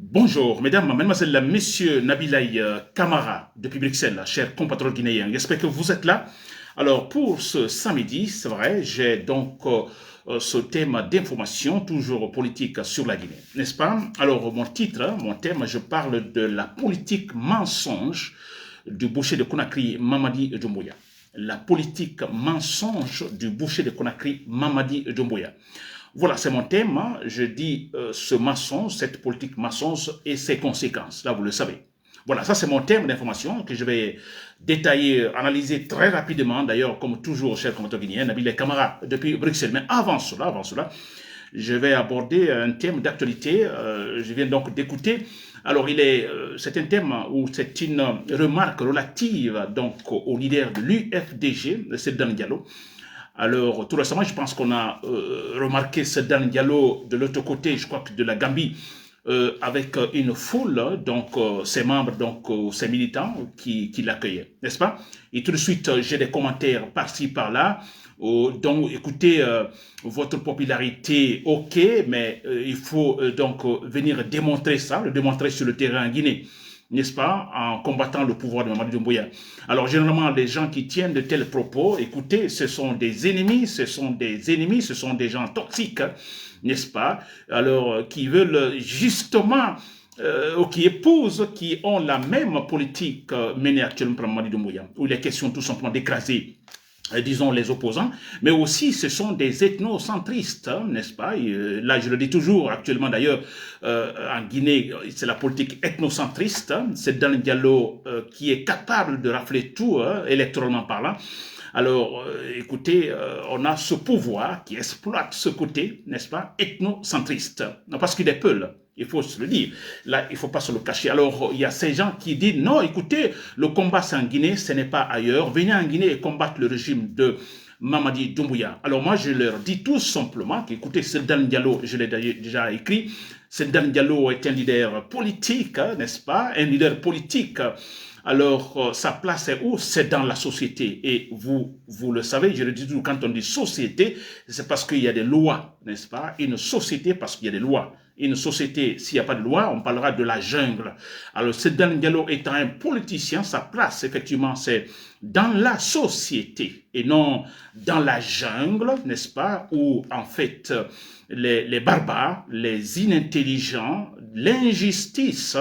Bonjour, mesdames, mesdemoiselles, messieurs, Nabilaï Kamara, depuis Bruxelles, chers compatriotes guinéens. J'espère que vous êtes là. Alors, pour ce samedi, c'est vrai, j'ai donc ce thème d'information, toujours politique sur la Guinée, n'est-ce pas? Alors, mon thème, je parle de la politique mensonge du boucher de Conakry, Mamadi Doumbouya. La politique mensonge du boucher de Conakry, Mamadi Doumbouya. Voilà, c'est mon thème. Je dis ce mensonge, cette politique mensonge et ses conséquences. Là, vous le savez. Voilà, ça c'est mon thème d'information que je vais détailler, analyser très rapidement. D'ailleurs, comme toujours, cher commentateur guinéen, Nabil Kamara depuis Bruxelles. Mais avant cela, je vais aborder un thème d'actualité. Je viens donc d'écouter. Alors, c'est un thème où c'est une remarque relative donc au leader de l'UFDG, Sedan Diallo. Alors, tout récemment, je pense qu'on a remarqué Sedan Diallo de l'autre côté, je crois que de la Gambie, avec une foule, donc ses membres, donc ses militants qui l'accueillaient, n'est-ce pas? Et tout de suite, j'ai des commentaires par-ci, par-là. Donc, écoutez, votre popularité, ok, mais il faut donc venir démontrer ça, le démontrer sur le terrain en Guinée, n'est-ce pas, en combattant le pouvoir de Mamadi Doumbouya. Alors, généralement, les gens qui tiennent de tels propos, écoutez, ce sont des ennemis, ce sont des gens toxiques, n'est-ce pas, alors, qui veulent justement, ou qui épousent, qui ont la même politique menée actuellement par Mamadi Doumbouya, où il est question tout simplement d'écraser disons les opposants, mais aussi ce sont des ethnocentristes, hein, n'est-ce pas? Là, je le dis toujours, actuellement d'ailleurs, en Guinée, c'est la politique ethnocentriste, hein, c'est Dan Diallo qui est capable de rafler tout, hein, électoralement parlant. Alors, écoutez, on a ce pouvoir qui exploite ce côté, n'est-ce pas, ethnocentriste, parce qu'il est peu, il faut se le dire. Là, il ne faut pas se le cacher. Alors, il y a ces gens qui disent, non, écoutez, le combat c'est en Guinée, ce n'est pas ailleurs. Venez en Guinée et combattre le régime de Mamadi Doumbouya. Alors moi, je leur dis tout simplement qu'écoutez, Sedan Diallo, je l'ai déjà écrit, Sedan Diallo est un leader politique, hein, n'est-ce pas, un leader politique. Alors, sa place est où? C'est dans la société. Et vous le savez, je le dis toujours, quand on dit société, c'est parce qu'il y a des lois, n'est-ce pas? Une société, parce qu'il y a des lois. Une société, s'il n'y a pas de loi, on parlera de la jungle. Alors, Sedan Diallo étant un politicien, sa place, effectivement, c'est dans la société et non dans la jungle, n'est-ce pas? Où, en fait, les barbares, les inintelligents, l'injustice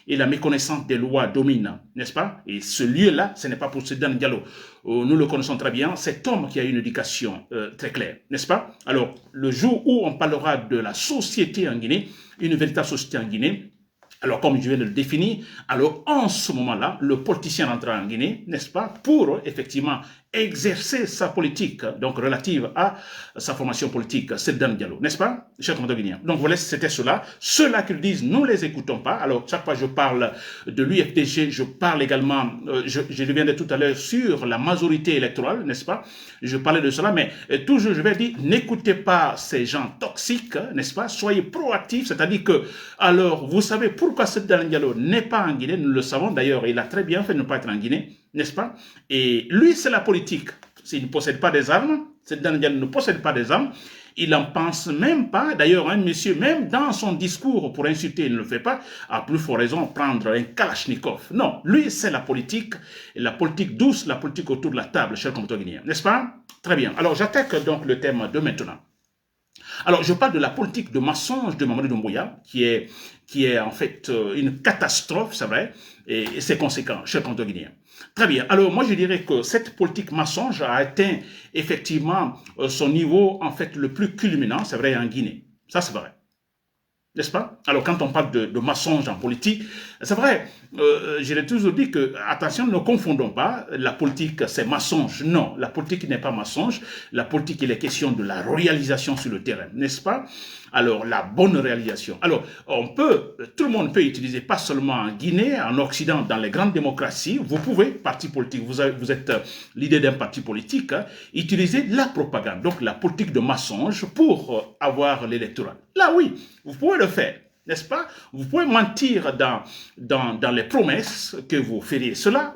et la méconnaissance des lois dominent, n'est-ce pas? Et ce lieu-là, ce n'est pas pour Sedan Diallo. Nous le connaissons très bien, cet homme qui a une éducation très claire, n'est-ce pas? Alors, le jour où on parlera de la société en Guinée, une véritable société en Guinée, alors, comme je viens de le définir, alors en ce moment-là, le politicien rentrera en Guinée, n'est-ce pas, pour effectivement exercer sa politique, donc relative à sa formation politique, Sedan Diallo, n'est-ce pas, cher commandant guinéen? Donc voilà, c'était cela. Ceux-là qui le disent, nous ne les écoutons pas. Alors, chaque fois que je parle de l'UFDG, je parle également, je reviendrai tout à l'heure sur la majorité électorale, n'est-ce pas? Je parlais de cela, mais toujours je vais dire, n'écoutez pas ces gens toxiques, n'est-ce pas? Soyez proactifs, c'est-à-dire que, alors, vous savez pourquoi Sedan Diallo n'est pas en Guinée, nous le savons d'ailleurs, il a très bien fait de ne pas être en Guinée, n'est-ce pas? Et lui, c'est la politique. S'il ne possède pas des armes, Sedan Diallo ne possède pas des armes, il n'en pense même pas. D'ailleurs, un monsieur, même dans son discours pour insulter, il ne le fait pas, a plus fort raison de prendre un Kalachnikov. Non, lui, c'est la politique douce, la politique autour de la table, cher compatriote guinéen, n'est-ce pas? Très bien. Alors, j'attaque donc le thème de maintenant. Alors, je parle de la politique de mensonge de Mamadi Doumbouya, qui est en fait une catastrophe, c'est vrai, et ses conséquences, cher compatriote guinéen. Très bien. Alors, moi, je dirais que cette politique mensonge a atteint effectivement son niveau, en fait, le plus culminant, c'est vrai, en Guinée. Ça, c'est vrai. N'est-ce pas? Alors, quand on parle de mensonge en politique, c'est vrai, je l'ai toujours dit que, attention, ne confondons pas, la politique, c'est mensonge. Non, la politique n'est pas mensonge. La politique, il est question de la réalisation sur le terrain, n'est-ce pas? Alors, la bonne réalisation. Alors, tout le monde peut utiliser, pas seulement en Guinée, en Occident, dans les grandes démocraties, vous pouvez, parti politique, vous êtes leader d'un parti politique, hein, utiliser la propagande, donc la politique de mensonge pour avoir l'électorat. Là, oui, vous pouvez le faire. N'est-ce pas? Vous pouvez mentir dans les promesses que vous ferez cela,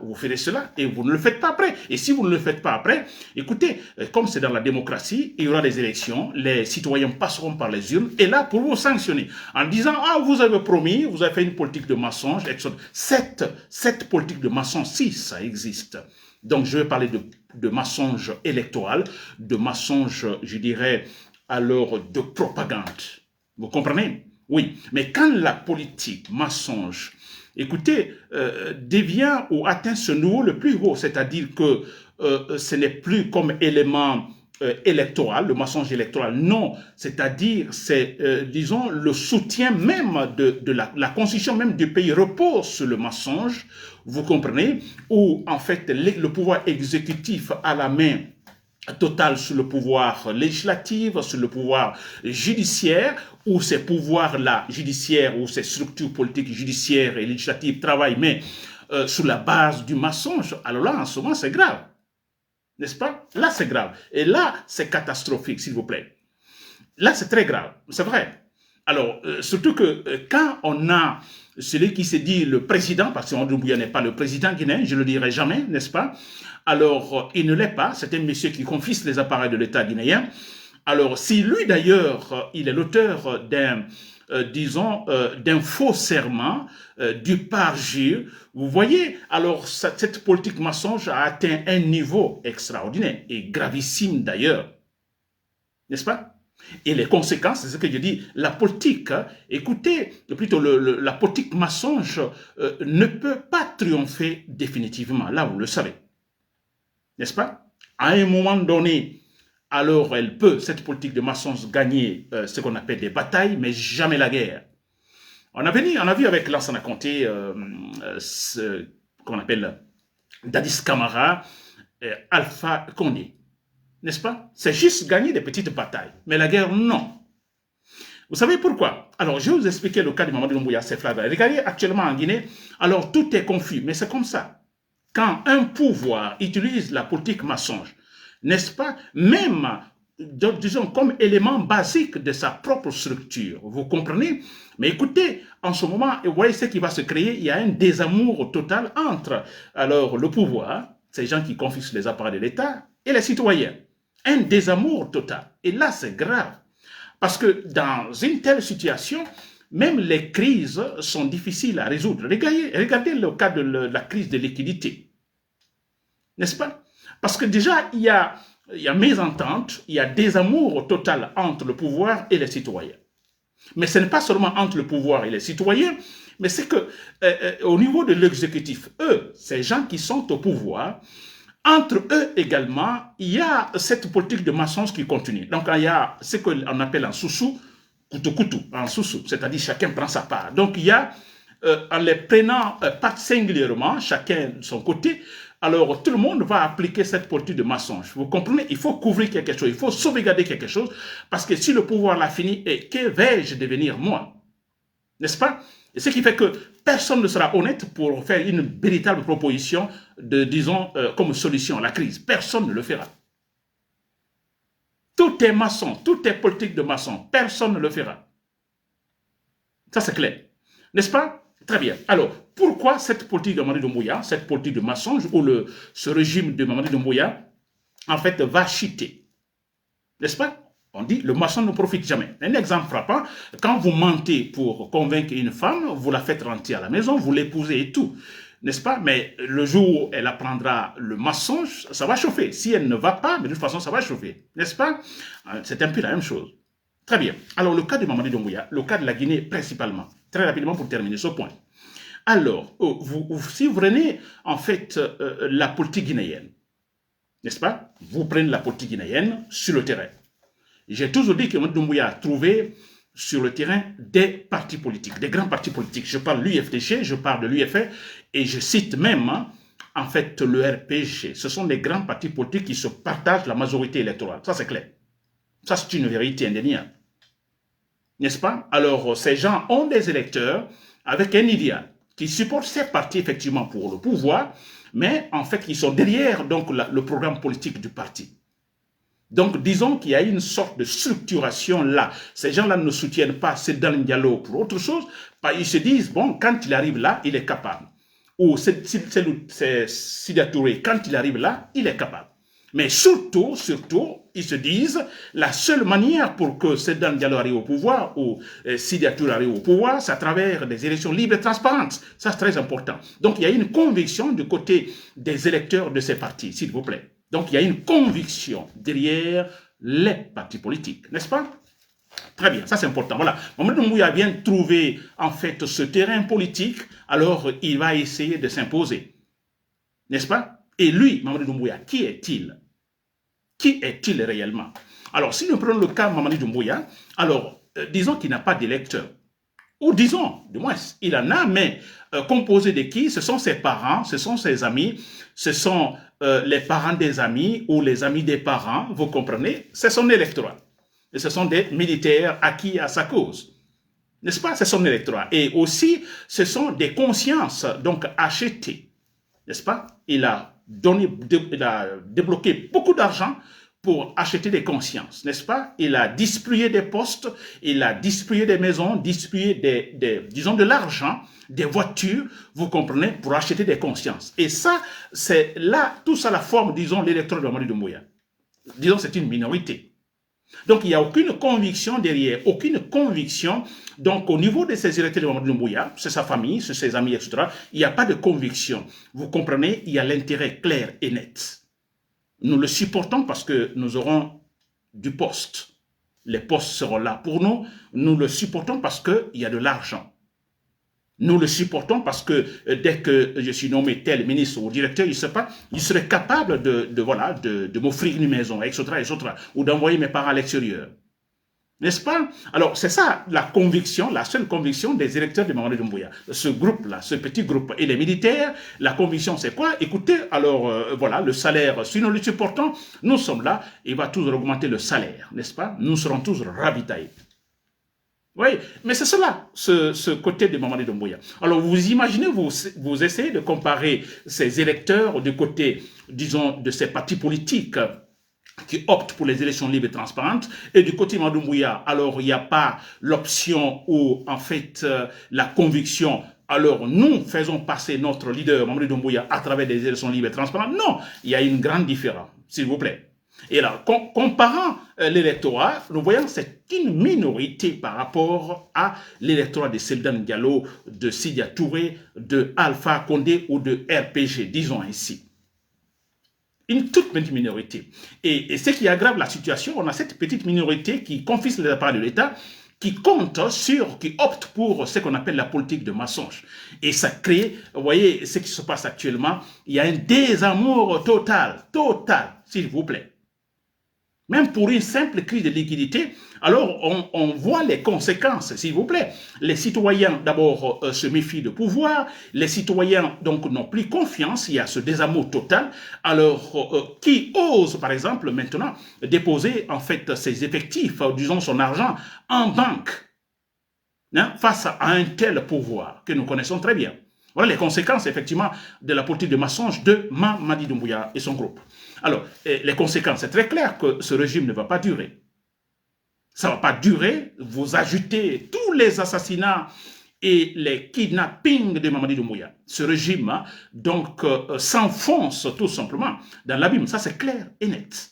et vous ne le faites pas après. Et si vous ne le faites pas après, écoutez, comme c'est dans la démocratie, il y aura des élections, les citoyens passeront par les urnes, et là, pour vous sanctionner, en disant, ah, vous avez promis, vous avez fait une politique de mensonge, etc. Cette politique de mensonge, si ça existe. Donc, je vais parler de mensonge électoral, de mensonge, je dirais, alors, de propagande. Vous comprenez? Oui, mais quand la politique mensonge, écoutez, devient ou atteint ce niveau le plus haut, c'est-à-dire que ce n'est plus comme élément électoral, le mensonge électoral, non, c'est-à-dire c'est, disons, le soutien même de la constitution même du pays repose sur le mensonge, vous comprenez, où en fait le pouvoir exécutif a la main total sur le pouvoir législatif, sur le pouvoir judiciaire, où ces pouvoirs-là, judiciaires, où ces structures politiques judiciaires et législatives travaillent, mais sur la base du mensonge, alors là, en ce moment, c'est grave. N'est-ce pas? Là, c'est grave. Et là, c'est catastrophique, s'il vous plaît. Là, c'est très grave. C'est vrai. Alors, surtout que quand on a celui qui se dit le président, parce que Doumbouya n'est pas le président guinéen, je ne le dirai jamais, n'est-ce pas? Alors, il ne l'est pas, c'est un monsieur qui confisque les appareils de l'État guinéen. Alors, si lui d'ailleurs, il est l'auteur d'un, disons, d'un faux serment, du parjure, vous voyez, alors cette politique mensonge a atteint un niveau extraordinaire et gravissime d'ailleurs, n'est-ce pas? Et les conséquences, c'est ce que je dis, la politique, écoutez, plutôt la politique mensonge ne peut pas triompher définitivement, là vous le savez, n'est-ce pas? À un moment donné, alors elle peut, cette politique de mensonge, gagner ce qu'on appelle des batailles, mais jamais la guerre. On a vu avec Lansana Conté, ce qu'on appelle Dadis Camara, Alpha Condé. N'est-ce pas? C'est juste gagner des petites batailles. Mais la guerre, non. Vous savez pourquoi? Alors, je vais vous expliquer le cas de Mamadou Doumbouya, c'est flagrant. Regardez actuellement en Guinée, alors tout est confus, mais c'est comme ça. Quand un pouvoir utilise la politique mensonge, n'est-ce pas? Même, disons, comme élément basique de sa propre structure. Vous comprenez? Mais écoutez, en ce moment, vous voyez ce qui va se créer, il y a un désamour total entre, alors, le pouvoir, ces gens qui confisquent les appareils de l'État, et les citoyens. Un désamour total. Et là, c'est grave. Parce que dans une telle situation, même les crises sont difficiles à résoudre. Regardez le cas de la crise de liquidité. N'est-ce pas? Parce que déjà, il y a mésentente, il y a désamour total entre le pouvoir et les citoyens. Mais ce n'est pas seulement entre le pouvoir et les citoyens, mais c'est que au niveau de l'exécutif, eux, ces gens qui sont au pouvoir, entre eux également, il y a cette politique de mensonge qui continue. Donc, il y a ce qu'on appelle en sous-sous, couteau-couteau, en sous-sous, c'est-à-dire chacun prend sa part. Donc, il y a, en les prenant pas singulièrement, chacun de son côté, alors tout le monde va appliquer cette politique de mensonge. Vous comprenez? Il faut couvrir quelque chose, il faut sauvegarder quelque chose, parce que si le pouvoir l'a fini, et que vais-je devenir moi? N'est-ce pas? Et ce qui fait que personne ne sera honnête pour faire une véritable proposition de, disons, comme solution à la crise. Personne ne le fera. Tout est maçon, tout est politique de maçon. Personne ne le fera. Ça, c'est clair. N'est-ce pas? Très bien. Alors, pourquoi cette politique de Mamadi Doumbouya, cette politique de mensonge, ou ce régime de Mamadi Doumbouya, en fait, va chuter? N'est-ce pas? On dit, le maçon ne profite jamais. Un exemple frappant, quand vous mentez pour convaincre une femme, vous la faites rentrer à la maison, vous l'épousez et tout. N'est-ce pas? Mais le jour où elle apprendra le mensonge, ça va chauffer. Si elle ne va pas, de toute façon, ça va chauffer. N'est-ce pas? C'est un peu la même chose. Très bien. Alors, le cas de Mamadi Doumbouya, le cas de la Guinée principalement, très rapidement pour terminer ce point. Alors, si vous prenez en fait la politique guinéenne, n'est-ce pas? Vous prenez la politique guinéenne sur le terrain. J'ai toujours dit que Mamadi Doumbouya a trouvé sur le terrain des partis politiques, des grands partis politiques. Je parle de l'UFDG, je parle de l'UFR et je cite même en fait le RPG. Ce sont les grands partis politiques qui se partagent la majorité électorale. Ça, c'est clair. Ça, c'est une vérité indéniable. N'est-ce pas? Alors, ces gens ont des électeurs avec un idéal qui supportent ces partis effectivement pour le pouvoir, mais en fait, ils sont derrière donc le programme politique du parti. Donc, disons qu'il y a une sorte de structuration là. Ces gens-là ne soutiennent pas Sedan Diallo pour autre chose. Ils se disent, bon, quand il arrive là, il est capable. Ou c'est Sida Touré, quand il arrive là, il est capable. Mais surtout, ils se disent, la seule manière pour que Sedan Diallo arrive au pouvoir, ou Sida Touré arrive au pouvoir, c'est à travers des élections libres et transparentes. Ça, c'est très important. Donc, il y a une conviction du côté des électeurs de ces partis, s'il vous plaît. Donc, il y a une conviction derrière les partis politiques, n'est-ce pas? Très bien, ça c'est important. Voilà, Mamadou Doumbouya vient trouver en fait ce terrain politique, alors il va essayer de s'imposer, n'est-ce pas? Et lui, Mamadou Doumbouya, qui est-il? Qui est-il réellement? Alors, si nous prenons le cas de Mamadou Doumbouya, alors disons qu'il n'a pas d'électeurs. Ou disons, du moins, il en a, mais composé de qui? Ce sont ses parents, ce sont ses amis, ce sont les parents des amis ou les amis des parents, vous comprenez? C'est son électorat. Et ce sont des militaires acquis à sa cause. N'est-ce pas? C'est son électorat. Et aussi, ce sont des consciences, donc achetées. N'est-ce pas? Il a débloqué beaucoup d'argent pour acheter des consciences, n'est-ce pas? Il a distribué des postes, il a distribué des maisons, distribué disons de l'argent, des voitures, vous comprenez, pour acheter des consciences. Et ça, c'est là, tout ça la forme, disons, l'électorat de Mamadou Doumbouya. Disons, c'est une minorité. Donc, il n'y a aucune conviction derrière, aucune conviction. Donc, au niveau de ces électeurs de Mamadou Doumbouya, c'est sa famille, c'est ses amis, etc., il n'y a pas de conviction. Vous comprenez, il y a l'intérêt clair et net. Nous le supportons parce que nous aurons du poste. Les postes seront là pour nous. Nous le supportons parce qu'il y a de l'argent. Nous le supportons parce que dès que je suis nommé tel ministre ou directeur, il serait capable de m'offrir une maison, etc., ou d'envoyer mes parents à l'extérieur. N'est-ce pas? Alors, c'est ça la conviction, la seule conviction des électeurs de Mamadou Doumbouya. Ce groupe-là, ce petit groupe. Et les militaires, la conviction, c'est quoi? Écoutez, alors, voilà, le salaire, si nous le supportons, nous sommes là, il va toujours augmenter le salaire, n'est-ce pas? Nous serons tous ravitaillés. Oui, mais c'est cela, ce côté de Mamadou Doumbouya. Alors, vous imaginez, vous essayez de comparer ces électeurs du côté, disons, de ces partis politiques qui optent pour les élections libres et transparentes, et du côté Mamadou Doumbouya, alors il n'y a pas l'option ou en fait la conviction, alors nous faisons passer notre leader Mamadou Doumbouya à travers des élections libres et transparentes. Non, il y a une grande différence, s'il vous plaît. Et là, comparant l'électorat, nous voyons que c'est une minorité par rapport à l'électorat de Sedan Diallo, de Sidia Touré, de Alpha Condé ou de RPG, disons ainsi. Une toute petite minorité. Et ce qui aggrave la situation, on a cette petite minorité qui confisque les appareils de l'État, qui opte pour ce qu'on appelle la politique de mensonge. Et ça crée, vous voyez ce qui se passe actuellement, il y a un désamour total, s'il vous plaît. Même pour une simple crise de liquidité, alors on voit les conséquences, s'il vous plaît. Les citoyens, d'abord, se méfient de pouvoir. Les citoyens, donc, n'ont plus confiance. Il y a ce désamour total. Alors, qui ose, par exemple, maintenant, déposer, en fait, ses effectifs, disons, son argent en banque, hein, face à un tel pouvoir que nous connaissons très bien. Voilà les conséquences, effectivement, de la politique de mensonge de Mamadi Doumbouya et son groupe. Alors, les conséquences, c'est très clair que ce régime ne va pas durer. Ça ne va pas durer. Vous ajoutez tous les assassinats et les kidnappings de Mamadi Doumbouya. Ce régime, hein, donc, s'enfonce tout simplement dans l'abîme. Ça, c'est clair et net.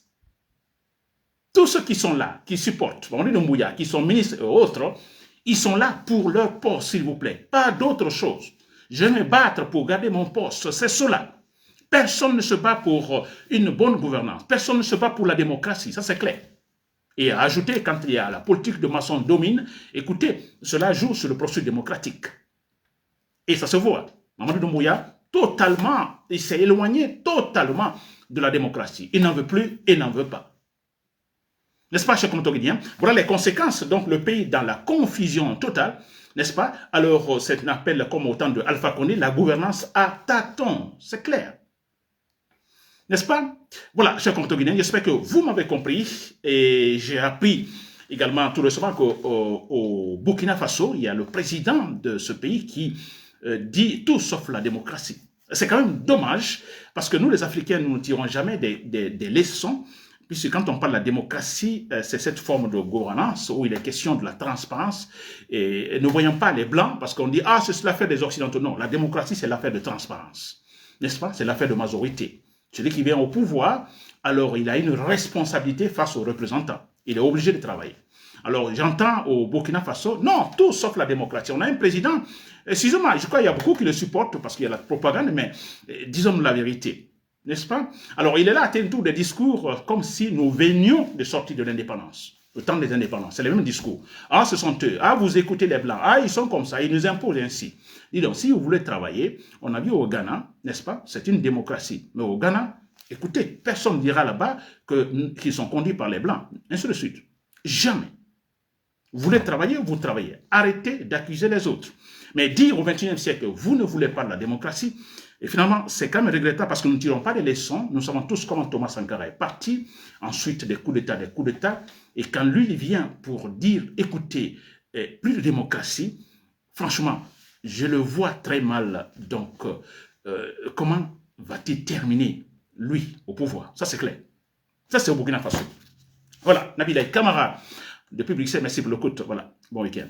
Tous ceux qui sont là, qui supportent Mamadi Doumbouya, qui sont ministres et autres, ils sont là pour leur poste, s'il vous plaît. Pas d'autre chose. Je vais me battre pour garder mon poste. C'est cela. Personne ne se bat pour une bonne gouvernance. Personne ne se bat pour la démocratie. Ça, c'est clair. Et à ajouter, quand il y a la politique de maçon domine, écoutez, cela joue sur le processus démocratique. Et ça se voit. Mamadi Doumbouya, totalement, il s'est éloigné totalement de la démocratie. Il n'en veut plus et n'en veut pas. N'est-ce pas, cher Comtoguidien? Voilà les conséquences. Donc, le pays dans la confusion totale, n'est-ce pas? Alors, c'est un appel, comme au temps de Alpha Condé, la gouvernance à tâtons. C'est clair. N'est-ce pas? Voilà, cher Comtoguidien, j'espère que vous m'avez compris. Et j'ai appris également tout récemment qu'au Burkina Faso, il y a le président de ce pays qui dit tout sauf la démocratie. C'est quand même dommage, parce que nous, les Africains, nous ne tirons jamais des leçons puisque quand on parle de la démocratie, c'est cette forme de gouvernance où il est question de la transparence, et ne voyons pas les Blancs, parce qu'on dit, ah, c'est l'affaire des Occidentaux. Non, la démocratie, c'est l'affaire de transparence, n'est-ce pas? C'est l'affaire de majorité. Celui qui vient au pouvoir, alors il a une responsabilité face aux représentants. Il est obligé de travailler. Alors, j'entends au Burkina Faso, non, tout sauf la démocratie. On a un président, excusez-moi, je crois qu'il y a beaucoup qui le supportent parce qu'il y a la propagande, mais disons la vérité, n'est-ce pas? Alors, il est là à tenir tous des discours comme si nous venions de sortir de l'indépendance, le temps des indépendances. C'est le même discours. Ah, ce sont eux. Ah, vous écoutez les Blancs. Ah, ils sont comme ça. Ils nous imposent ainsi. Dis donc, si vous voulez travailler, on a vu au Ghana, n'est-ce pas? C'est une démocratie. Mais au Ghana, écoutez, personne ne dira là-bas qu'ils sont conduits par les Blancs. Ainsi de suite. Jamais. Vous voulez travailler, vous travaillez. Arrêtez d'accuser les autres. Mais dire au XXIe siècle que vous ne voulez pas de la démocratie, et finalement, c'est quand même regrettable parce que nous ne tirons pas les leçons. Nous savons tous comment Thomas Sankara est parti. Ensuite, des coups d'État. Et quand lui, il vient pour dire, écoutez, plus de démocratie, franchement, je le vois très mal. Donc, comment va-t-il terminer, lui, au pouvoir? Ça, c'est clair. Ça, c'est au Burkina Faso. Voilà, Nabil Kamara, depuis Bruxelles, merci pour l'écoute. Voilà, bon week-end.